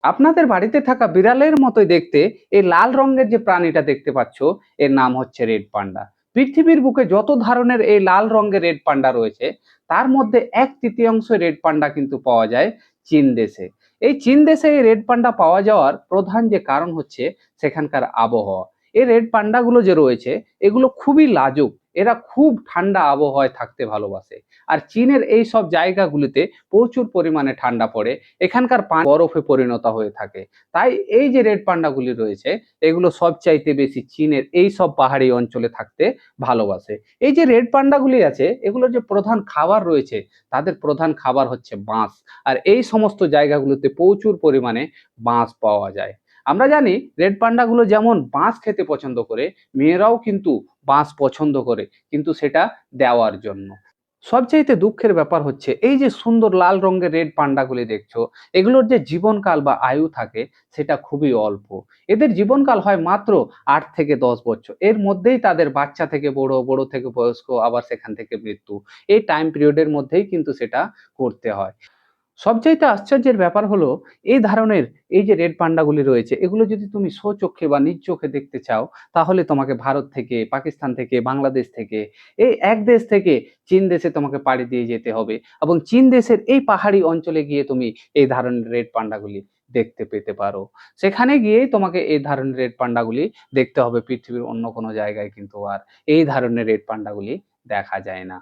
আপনাদের বাড়িতে থাকা বিড়ালের মতোই দেখতে এই লাল রঙের যে প্রাণীটা দেখতে পাচ্ছ, এর নাম হচ্ছে রেড পান্ডা। পৃথিবীর বুকে যত ধরনের এই লাল রঙের রেড পান্ডা রয়েছে, তার মধ্যে 1/3 রেড পান্ডা কিন্তু পাওয়া যায় চীন দেশে। এই চীন দেশে এই রেড পান্ডা পাওয়া যাওয়ার প্রধান যে কারণ হচ্ছে সেখানকার আবহাওয়া। এই রেড পান্ডাগুলো যে রয়েছে, এগুলো খুবই লাজুক। এরা খুব ঠান্ডা আবহাওয়ায় থাকতে ভালোবাসে। আর চীনের এই সব জায়গাগুলিতে প্রচুর পরিমাণে ঠান্ডা পড়ে। এখানকার পানি বরফে পরিণত হয়ে থাকে। তাই এই যে রেড পান্ডাগুলি রয়েছে, এগুলো সবচাইতে বেশি চীনের এই সব পাহাড়ি অঞ্চলে থাকতে ভালোবাসে। এই যে রেড পান্ডাগুলি আছে, এগুলোর যে প্রধান খাবার রয়েছে, তাদের প্রধান খাবার হচ্ছে বাঁশ। আর এই সমস্ত জায়গাগুলোতে প্রচুর পরিমাণে বাঁশ পাওয়া যায়। আমরা জানি রেড পান্ডাগুলো যেমন বাঁশ খেতে পছন্দ করে, মেয়েরাও কিন্তু বাঁশ পছন্দ করে, কিন্তু সেটা দেওয়ার জন্য। সবচাইতে দুঃখের ব্যাপার হচ্ছে এই যে সুন্দর লাল রঙের রেড পান্ডাগুলি দেখছো, এগুলোর যে জীবনকাল বা আয়ু থাকে সেটা খুবই অল্প। এদের জীবনকাল হয় মাত্র 8 থেকে 10 বছর। এর মধ্যেই তাদের বাচ্চা থেকে বড়, বড় থেকে বয়স্ক, আবার সেখান থেকে মৃত্যু, এই টাইম পিরিয়ডের মধ্যেই কিন্তু সেটা করতে হয়। সবচাইতে আশ্চর্যের ব্যাপার হলো এই ধরনের এই যে রেড পান্ডাগুলি রয়েছে, এগুলো যদি তুমি স্বচক্ষে বা নিজ চোখে দেখতে চাও, তাহলে তোমাকে ভারত থেকে, পাকিস্তান থেকে, বাংলাদেশ থেকে, এই এক দেশ থেকে চীন দেশে তোমাকে পাড়ি দিয়ে যেতে হবে। এবং চীন দেশের এই পাহাড়ি অঞ্চলে গিয়ে তুমি এই ধরনের রেড পান্ডাগুলি দেখতে পেতে পারো। সেখানে গিয়েই তোমাকে এই ধরনের রেড পান্ডাগুলি দেখতে হবে। পৃথিবীর অন্য কোনো জায়গায় কিন্তু আর এই ধরনের রেড পান্ডাগুলি দেখা যায় না।